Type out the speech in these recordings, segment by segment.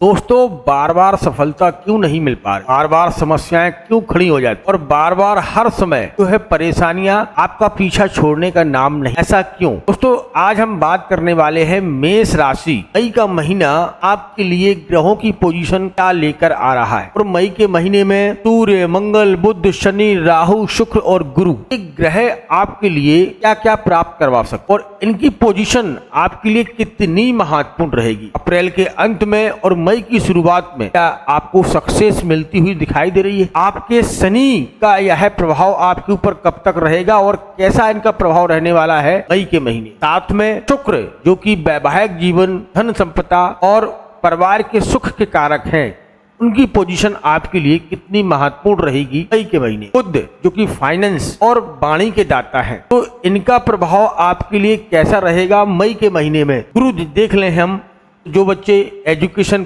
दोस्तों, बार बार सफलता क्यों नहीं मिल पा रही, बार बार समस्याएं क्यों खड़ी हो जाती और बार बार हर समय जो है परेशानियां आपका पीछा छोड़ने का नाम नहीं, ऐसा क्यों? दोस्तों, आज हम बात करने वाले हैं मेष राशि। मई का महीना आपके लिए ग्रहों की पोजीशन क्या लेकर आ रहा है और मई के महीने में सूर्य, मंगल, बुध, शनि, राहु, शुक्र और गुरु एक ग्रह आपके लिए क्या क्या प्राप्त करवा सकते और इनकी पोजीशन आपके लिए कितनी महत्वपूर्ण रहेगी। अप्रैल के अंत में और मई की शुरुआत में क्या आपको सक्सेस मिलती हुई दिखाई दे रही है? आपके शनि का यह प्रभाव आपके ऊपर कब तक रहेगा और कैसा इनका प्रभाव रहने वाला है मई के महीने? साथ में शुक्र जो कि वैवाहिक जीवन, धन संपदा और परिवार के सुख के कारक हैं, उनकी पोजीशन आपके लिए कितनी महत्वपूर्ण रहेगी मई के महीने? बुध जो कि फाइनेंस और वाणी के दाता हैं, तो इनका प्रभाव आपके लिए कैसा रहेगा मई के महीने में? गुरु देख लें हम, जो बच्चे एजुकेशन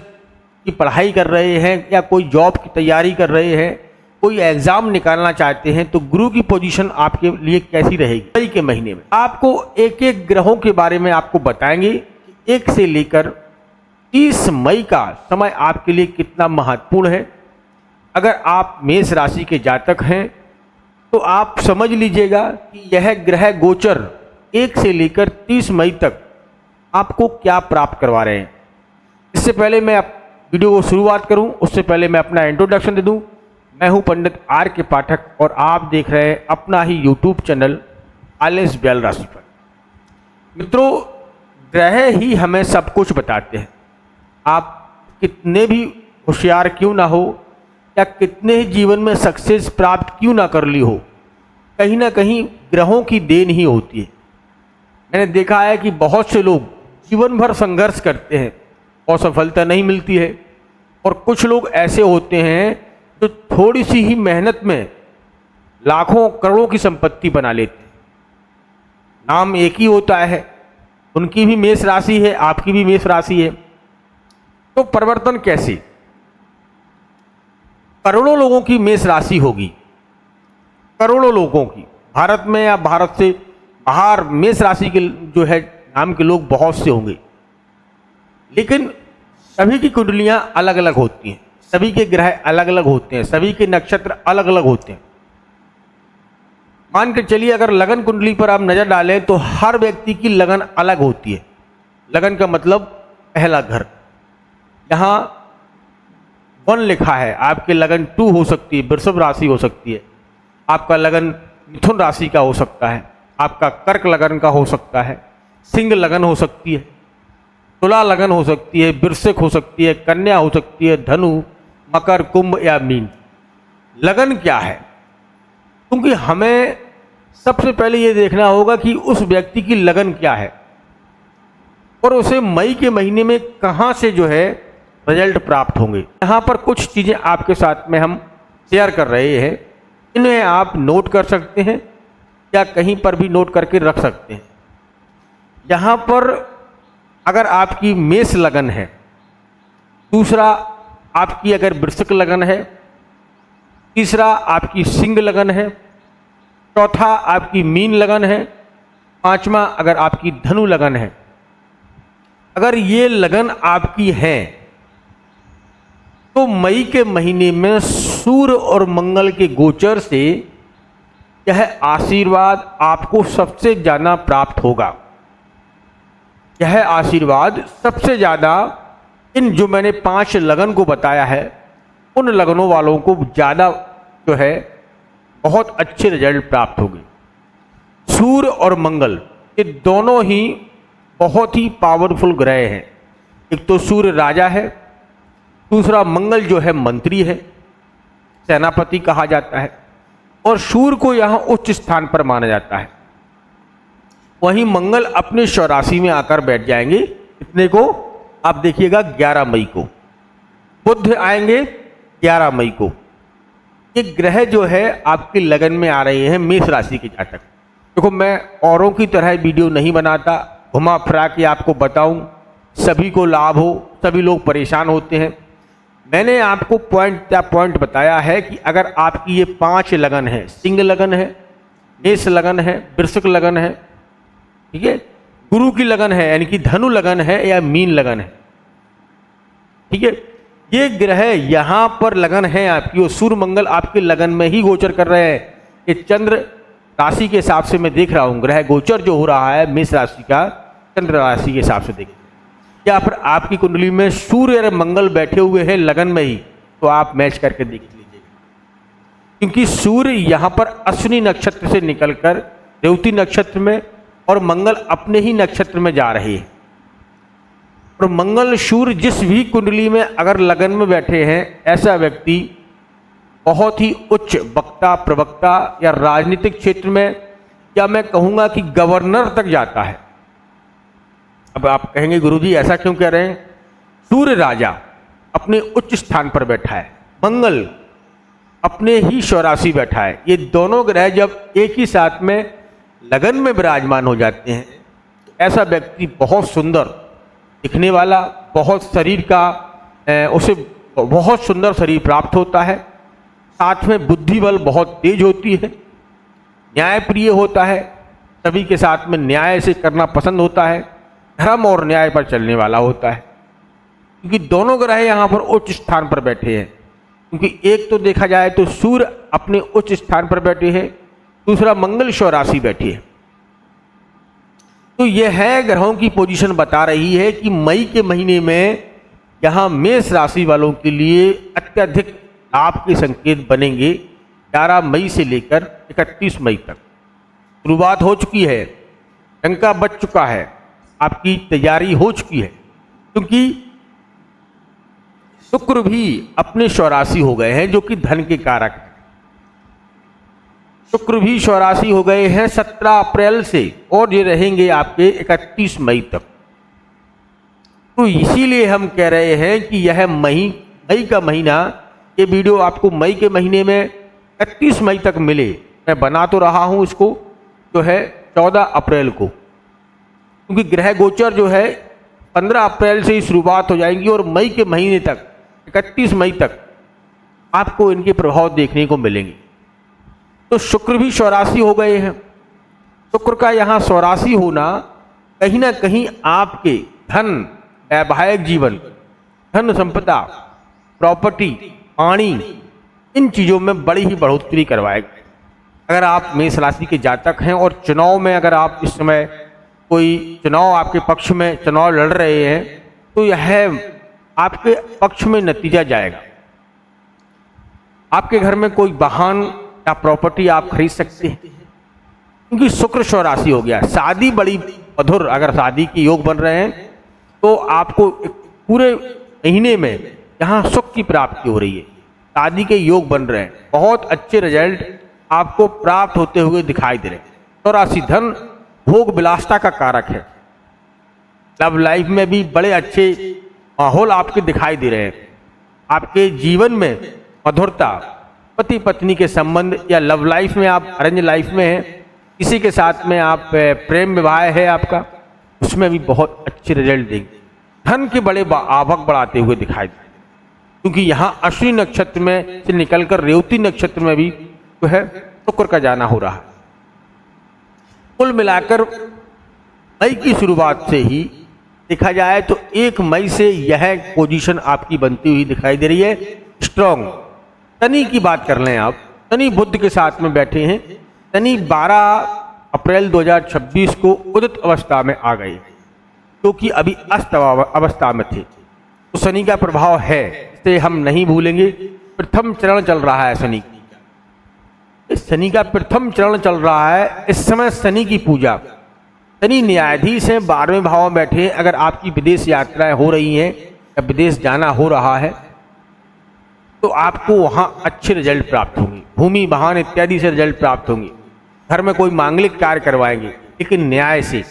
की पढ़ाई कर रहे हैं या कोई जॉब की तैयारी कर रहे हैं, कोई एग्जाम निकालना चाहते हैं, तो गुरु की पोजीशन आपके लिए कैसी रहेगी मई के महीने में? आपको एक एक ग्रहों के बारे में आपको बताएंगे कि 1 से लेकर 30 मई का समय आपके लिए कितना महत्वपूर्ण है। अगर आप मेष राशि के जातक हैं तो आप समझ लीजिएगा कि यह ग्रह गोचर 1 से लेकर 30 मई तक आपको क्या प्राप्त करवा रहे हैं। इससे पहले मैं वीडियो को शुरुआत करूं, उससे पहले मैं अपना इंट्रोडक्शन दे दूं। मैं हूं पंडित आर के पाठक और आप देख रहे हैं अपना ही यूट्यूब चैनल आलेस ब्याल राशि पर। मित्रों, ग्रह ही हमें सब कुछ बताते हैं। आप कितने भी होशियार क्यों ना हो या कितने ही जीवन में सक्सेस प्राप्त क्यों ना कर ली हो, कहीं ना कहीं ग्रहों की देन ही होती है। मैंने देखा है कि बहुत से लोग जीवन भर संघर्ष करते हैं और सफलता नहीं मिलती है, और कुछ लोग ऐसे होते हैं जो थोड़ी सी ही मेहनत में लाखों करोड़ों की संपत्ति बना लेते हैं। नाम एक ही होता है, उनकी भी मेष राशि है, आपकी भी मेष राशि है, तो परिवर्तन कैसे? करोड़ों लोगों की मेष राशि होगी, करोड़ों लोगों की, भारत में या भारत से बाहर मेष राशि के जो है नाम के लोग बहुत से होंगे, लेकिन सभी की कुंडलियां अलग अलग होती हैं, सभी के ग्रह अलग अलग होते हैं, सभी के नक्षत्र अलग अलग होते हैं। मान के चलिए, अगर लगन कुंडली पर आप नजर डालें तो हर व्यक्ति की लगन अलग होती है। लगन का मतलब पहला घर। यहाँ 1 लिखा है, आपके लगन 2 हो सकती है, वृषभ राशि हो सकती है, आपका लगन मिथुन राशि का हो सकता है, आपका कर्क लगन का हो सकता है, सिंह लगन हो सकती है, तुला लगन हो सकती है, वृश्चिक हो सकती है, कन्या हो सकती है, धनु, मकर, कुंभ या मीन। लगन क्या है? क्योंकि हमें सबसे पहले ये देखना होगा कि उस व्यक्ति की लगन क्या है और उसे मई के महीने में कहाँ से जो है रिजल्ट प्राप्त होंगे। यहाँ पर कुछ चीज़ें आपके साथ में हम शेयर कर रहे हैं, इन्हें आप नोट कर सकते हैं या कहीं पर भी नोट करके रख सकते हैं। यहाँ पर अगर आपकी मेष लगन है, दूसरा आपकी अगर वृश्चिक लगन है, तीसरा आपकी सिंह लगन है, चौथा आपकी मीन लगन है, पांचवा अगर आपकी धनु लगन है। अगर ये लगन आपकी है तो मई के महीने में सूर्य और मंगल के गोचर से यह आशीर्वाद आपको सबसे ज्यादा प्राप्त होगा। यह आशीर्वाद सबसे ज्यादा इन जो मैंने 5 लगन को बताया है, उन लगनों वालों को ज्यादा जो है बहुत अच्छे रिजल्ट प्राप्त होंगे। सूर्य और मंगल ये दोनों ही बहुत ही पावरफुल ग्रह हैं। एक तो सूर्य राजा है, दूसरा मंगल जो है मंत्री है, सेनापति कहा जाता है, और सूर्य को यहाँ उच्च स्थान पर माना जाता है। वहीं मंगल अपने स्वराशि में आकर बैठ जाएंगे, कितने को आप देखिएगा 11 मई को। बुध आएंगे 11 मई को। ये ग्रह जो है आपकी लगन में आ रहे हैं मेष राशि के जातक। देखो, मैं औरों की तरह वीडियो नहीं बनाता, घुमा फिरा के आपको बताऊं, सभी को लाभ हो, सभी लोग परेशान होते हैं। मैंने आपको पॉइंट बताया है कि अगर आपकी ये 5 लगन है, सिंह लगन है, मेष लगन है, वृश्चिक लगन है, ठीक है, गुरु की लगन है यानी कि धनु लगन है या मीन लगन है, ठीक है, ये ग्रह यहां पर लगन है आपकी, और सूर्य मंगल आपके लगन में ही गोचर कर रहे हैं। ये चंद्र राशि के हिसाब से मैं देख रहा हूं, ग्रह गोचर जो हो रहा है मेष राशि का चंद्र राशि के हिसाब से देखिए, या फिर आपकी कुंडली में सूर्य और मंगल बैठे हुए हैं लगन में ही, तो आप मैच करके देख लीजिए। क्योंकि सूर्य यहां पर अश्विनी नक्षत्र से निकलकर रेवती नक्षत्र में, और मंगल अपने ही नक्षत्र में जा रहे हैं। और मंगल सूर्य जिस भी कुंडली में अगर लगन में बैठे हैं, ऐसा व्यक्ति बहुत ही उच्च वक्ता प्रवक्ता या राजनीतिक क्षेत्र में, या मैं कहूँगा कि गवर्नर तक जाता है। अब आप कहेंगे गुरुजी ऐसा क्यों कह रहे हैं? सूर्य राजा अपने उच्च स्थान पर बैठा है, मंगल अपने ही स्वराशि बैठा है। ये दोनों ग्रह जब एक ही साथ में लगन में विराजमान हो जाते हैं, ऐसा व्यक्ति बहुत सुंदर दिखने वाला, बहुत शरीर का उसे बहुत सुंदर शरीर प्राप्त होता है, साथ में बुद्धि बल बहुत तेज होती है, न्यायप्रिय होता है, सभी के साथ में न्याय से करना पसंद होता है, धर्म और न्याय पर चलने वाला होता है। क्योंकि दोनों ग्रह यहाँ पर उच्च स्थान पर बैठे हैं। क्योंकि एक तो देखा जाए तो सूर्य अपने उच्च स्थान पर बैठे हैं, दूसरा मंगल स्वराशि बैठी है। तो यह है ग्रहों की पोजीशन बता रही है कि मई के महीने में यहाँ मेष राशि वालों के लिए अत्यधिक लाभ के संकेत बनेंगे। 11 मई से लेकर 31 मई तक शुरुआत हो चुकी है, डंका बज चुका है, आपकी तैयारी हो चुकी है। क्योंकि शुक्र भी अपने स्वराशि हो गए हैं, जो कि धन के कारक हैं। शुक्र भी स्वराशि हो गए हैं 17 अप्रैल से, और ये रहेंगे आपके 31 मई तक। तो इसीलिए हम कह रहे हैं कि यह मई का महीना, ये वीडियो आपको मई के महीने में 31 मई तक मिले। मैं बना तो रहा हूं इसको जो है 14 अप्रैल को, क्योंकि ग्रह गोचर जो है 15 अप्रैल से ही शुरुआत हो जाएंगी, और मई के महीने तक 31 मई तक आपको इनके प्रभाव देखने को मिलेंगे। तो शुक्र भी स्वराशि हो गए हैं। शुक्र का यहाँ स्वराशि होना कहीं ना कहीं आपके धन, वैवाहिक जीवन, धन संपदा, प्रॉपर्टी, पानी, इन चीज़ों में बड़ी ही बढ़ोतरी करवाएगा। अगर आप मेष राशि के जातक हैं और चुनाव में अगर आप इस समय कोई चुनाव आपके पक्ष में चुनाव लड़ रहे हैं, तो यह आपके पक्ष में नतीजा जाएगा। आपके घर में कोई वाहन या प्रॉपर्टी आप खरीद सकते हैं, क्योंकि शुक्र स्वराशि हो गया। शादी बड़ी मधुर, अगर शादी के योग बन रहे हैं तो आपको पूरे महीने में यहाँ सुख की प्राप्ति हो रही है, शादी के योग बन रहे हैं, बहुत अच्छे रिजल्ट आपको प्राप्त होते हुए दिखाई दे रहे हैं। स्वराशि धन भोग विलासता का कारक है। लव लाइफ में भी बड़े अच्छे माहौल आपके दिखाई दे रहे हैं। आपके जीवन में मधुरता, पति पत्नी के संबंध, या लव लाइफ में आप अरेंज लाइफ में हैं, किसी के साथ में आप प्रेम विवाह है आपका, उसमें भी बहुत अच्छे रिजल्ट देंगे। धन के बड़े आवक बढ़ाते हुए दिखाई दे, क्योंकि यहाँ अश्विनी नक्षत्र में से निकलकर रेवती नक्षत्र में भी जो है शुक्र का जाना हो रहा है। कुल मिलाकर मई की शुरुआत से ही देखा जाए तो 1 मई से यह पोजीशन आपकी बनती हुई दिखाई दे रही है स्ट्रॉन्ग। शनि की बात कर लें आप, शनि बुध के साथ में बैठे हैं। शनि 12 अप्रैल 2026 को उदित अवस्था में आ गए, क्योंकि अभी अस्त अवस्था में थे। तो शनि का प्रभाव है, इसे हम नहीं भूलेंगे। प्रथम चरण चल रहा है शनि शनि का प्रथम चरण चल रहा है। इस समय शनि की पूजा, शनि न्यायाधीश हैं, 12वें भाव में बैठे। अगर आपकी विदेश यात्राएं हो रही हैं या विदेश जाना हो रहा है, तो आपको वहाँ अच्छे रिजल्ट प्राप्त होंगे। भूमि वाहन इत्यादि से रिजल्ट प्राप्त होंगे। घर में कोई मांगलिक कार्य करवाएंगे, लेकिन न्याय से,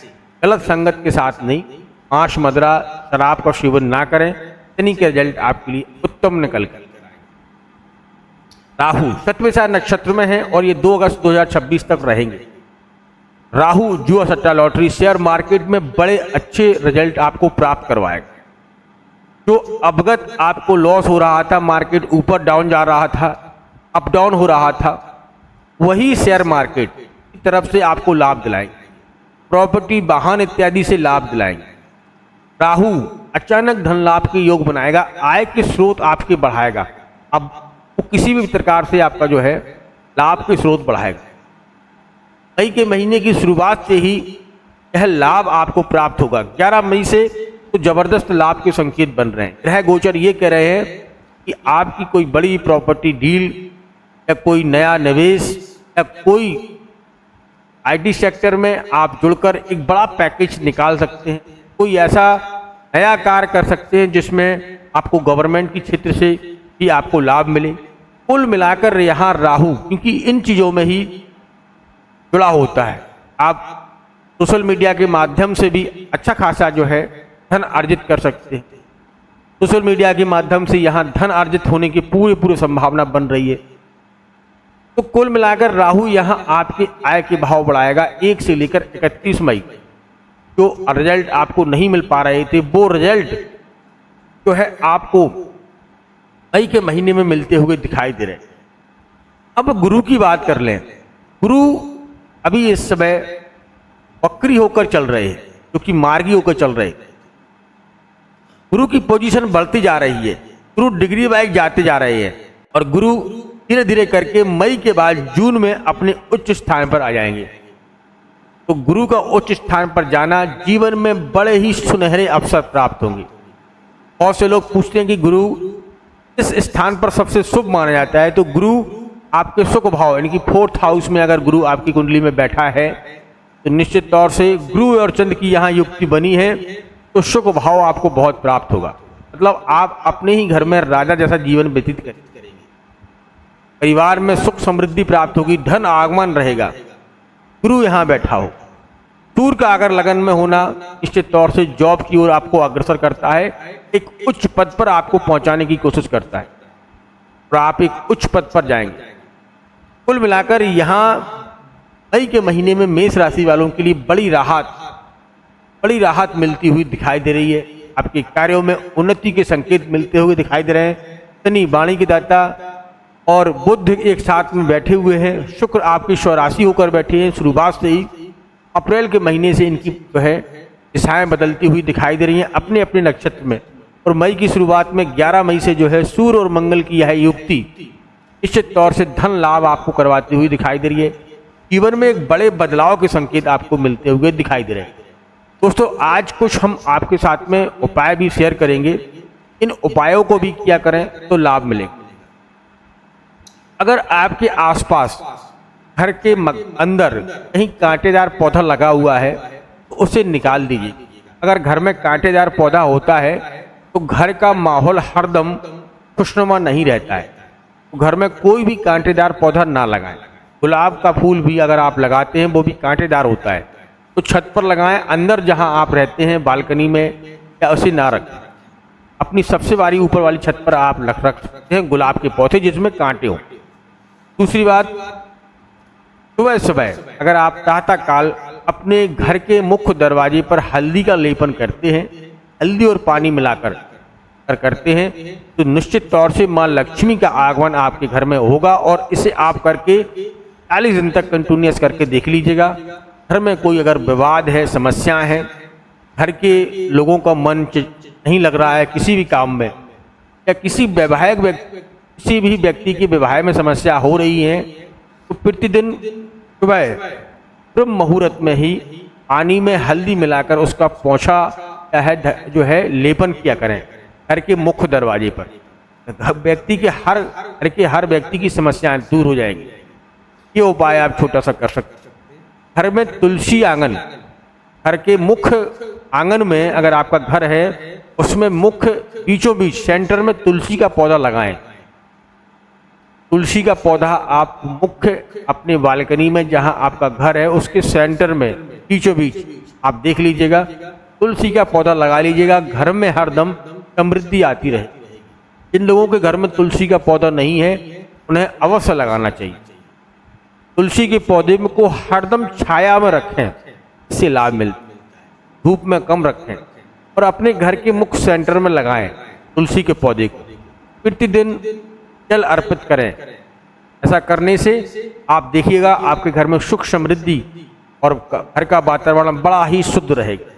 गलत संगत के साथ नहीं। मांस मदिरा शराब का सेवन ना करें। शनि के रिजल्ट आपके लिए उत्तम निकल कर। राहु शतविषा नक्षत्र में है और ये 2 अगस्त 2026 तक रहेंगे। राहु जुआ सट्टा लॉटरी शेयर मार्केट में बड़े अच्छे रिजल्ट आपको प्राप्त करवाएगा। जो अवगत आपको लॉस हो रहा था, मार्केट ऊपर डाउन जा रहा था, अप डाउन हो रहा था, वही शेयर मार्केट की तरफ से आपको लाभ दिलाएंगे। प्रॉपर्टी वाहन इत्यादि से लाभ दिलाएंगे। राहु अचानक धन लाभ के योग बनाएगा, आय के स्रोत आपके बढ़ाएगा। अब वो किसी भी प्रकार से आपका जो है लाभ के स्रोत बढ़ाएगा। मई के महीने की शुरुआत से ही यह लाभ आपको प्राप्त होगा। 11 मई से तो जबरदस्त लाभ के संकेत बन रहे हैं। ग्रह गोचर ये कह रहे हैं कि आपकी कोई बड़ी प्रॉपर्टी डील या कोई नया निवेश या कोई आईटी सेक्टर में आप जुड़कर एक बड़ा पैकेज निकाल सकते हैं। कोई ऐसा नया कार्य कर सकते हैं जिसमें आपको गवर्नमेंट के क्षेत्र से ही आपको लाभ मिले। कुल मिलाकर यहाँ राहु, क्योंकि इन चीज़ों में ही जुड़ा होता है, आप सोशल मीडिया के माध्यम से भी अच्छा खासा जो है धन अर्जित कर सकते हैं। सोशल मीडिया के माध्यम से यहाँ धन अर्जित होने की पूरी संभावना बन रही है। तो कुल मिलाकर राहु यहाँ आपके आय के भाव बढ़ाएगा। 1 से लेकर 31 मई जो रिजल्ट आपको नहीं मिल पा रहे थे, वो रिजल्ट जो है आपको मई के महीने में मिलते हुए दिखाई दे रहे हैं। अब गुरु की बात कर लें। गुरु अभी इस समय वक्री होकर चल रहे हैं, क्योंकि मार्गी होकर चल रहे हैं। गुरु की पोजीशन बढ़ती जा रही है, गुरु डिग्री वाइज जाते जा रहे हैं और गुरु धीरे धीरे करके मई के बाद जून में अपने उच्च स्थान पर आ जाएंगे। तो गुरु का उच्च स्थान पर जाना जीवन में बड़े ही सुनहरे अवसर प्राप्त होंगे। बहुत से लोग पूछते हैं कि गुरु इस स्थान पर सबसे शुभ माना जाता है, तो गुरु आपके सुख भाव यानी कि 4th हाउस में अगर गुरु आपकी कुंडली में बैठा है तो निश्चित तौर से गुरु और चंद्र की यहाँ युक्ति बनी है, तो सुख भाव आपको बहुत प्राप्त होगा। मतलब आप अपने ही घर में राजा जैसा जीवन व्यतीत करेंगे। परिवार में सुख समृद्धि प्राप्त होगी, धन आगमन रहेगा। गुरु यहाँ बैठा हो, सूर्य का अगर लगन में होना निश्चित तौर से जॉब की ओर आपको अग्रसर करता है, एक उच्च पद पर आपको पहुंचाने की कोशिश करता है और आप एक उच्च पद पर जाएंगे। कुल मिलाकर यहाँ मई के महीने में मेष राशि वालों के लिए बड़ी राहत मिलती हुई दिखाई दे रही है। आपके कार्यों में उन्नति के संकेत मिलते हुए दिखाई दे रहे हैं। शनि वाणी के दाता और बुध एक साथ में बैठे हुए हैं। शुक्र आपकी स्वराशि होकर बैठे हैं। शुरुआत से ही अप्रैल के महीने से इनकी जो है दिशाएं बदलती हुई दिखाई दे रही हैं अपने अपने नक्षत्र में। और मई की शुरुआत में 11 मई से जो है सूर्य और मंगल की यह युक्ति निश्चित तौर से धन लाभ आपको करवाती हुई दिखाई दे रही है। जीवन में एक बड़े बदलाव के संकेत आपको मिलते हुए दिखाई दे रहे हैं। दोस्तों, आज कुछ हम आपके साथ में उपाय भी शेयर करेंगे। इन उपायों को भी किया करें तो लाभ मिलेगा। अगर आपके आसपास घर के अंदर कहीं कांटेदार पौधा लगा हुआ है तो उसे निकाल दीजिए। अगर घर में कांटेदार पौधा होता है तो घर का माहौल हरदम खुशनुमा नहीं रहता है। तो घर में कोई भी कांटेदार पौधा ना लगाएं। गुलाब का फूल भी अगर आप लगाते हैं वो भी कांटेदार होता है, तो छत पर लगाएं। अंदर जहां आप रहते हैं बालकनी में या उसे ना रखें। अपनी सबसे बारी ऊपर वाली छत पर आप रख सकते हैं गुलाब के पौधे जिसमें कांटे हों। दूसरी बात, सुबह सुबह अगर आप प्रातः काल अपने घर के मुख्य दरवाजे पर हल्दी का लेपन करते हैं, हल्दी और पानी मिलाकर करते हैं, तो निश्चित तौर से मां लक्ष्मी का आगमन आपके घर में होगा। और इसे आप करके 40 दिन तक कंटिन्यूअस करके देख लीजिएगा। घर में कोई अगर विवाद है, समस्याएं हैं, घर के लोगों का मन नहीं लग रहा है किसी भी काम में, या किसी भी व्यक्ति की विवाह में समस्या हो रही है, तो प्रतिदिन सुबह ब्रह्म मुहूर्त में ही पानी में हल्दी मिलाकर उसका पोंछा जो है लेपन किया करें घर के मुख्य दरवाजे पर। हर व्यक्ति की समस्याएं दूर हो जाएंगी। ये उपाय आप छोटा सा कर सकते हैं। घर में तुलसी आंगन, घर के मुख्य आंगन में अगर आपका घर है उसमें मुख्य बीचों बीच सेंटर में तुलसी का पौधा लगाएं। तुलसी का पौधा आप मुख्य अपने बालकनी में जहां आपका घर है उसके सेंटर में बीचों बीच आप देख लीजिएगा, तुलसी का पौधा लगा लीजिएगा। घर में हरदम समृद्धि आती रहे। जिन लोगों के घर में तुलसी का पौधा नहीं है उन्हें अवश्य लगाना चाहिए। तुलसी के पौधे में को हरदम छाया में रखें, इससे लाभ मिलता है। धूप में कम रखें और अपने घर के मुख्य सेंटर में लगाएं तुलसी के पौधे को। प्रतिदिन जल अर्पित करें। ऐसा करने से आप देखिएगा आपके घर में सुख समृद्धि और घर का वातावरण बड़ा ही शुद्ध रहेगा।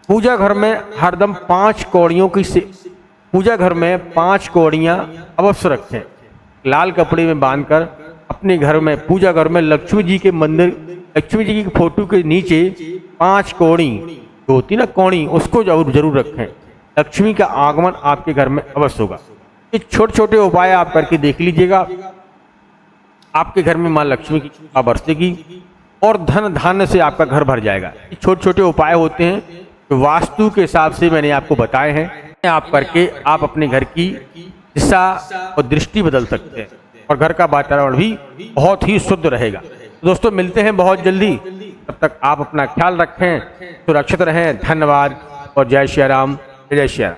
पूजा घर में हरदम 5 कौड़ियों की पूजा घर में 5 कौड़ियाँ अवश्य रखें। लाल कपड़े में बांधकर अपने घर में पूजा घर में लक्ष्मी जी के मंदिर, लक्ष्मी जी की फोटो के नीचे 5 कौड़ी जो होती ना कौड़ी, उसको जरूर रखें। लक्ष्मी का आगमन आपके घर में अवश्य होगा। ये छोटे छोटे उपाय आप करके देख लीजिएगा, आपके घर में मां लक्ष्मी की कृपा बरसेगी और धन धान्य से आपका घर भर जाएगा। ये छोटे छोटे उपाय होते हैं जो वास्तु के हिसाब से मैंने आपको बताए हैं। आप करके आप अपने घर की दिशा और दृष्टि बदल सकते हैं और घर का वातावरण भी बहुत ही शुद्ध रहेगा। तो दोस्तों मिलते हैं बहुत जल्दी, तब तक आप अपना ख्याल रखें, सुरक्षित रहें। धन्यवाद और जय श्री राम, जय श्री राम।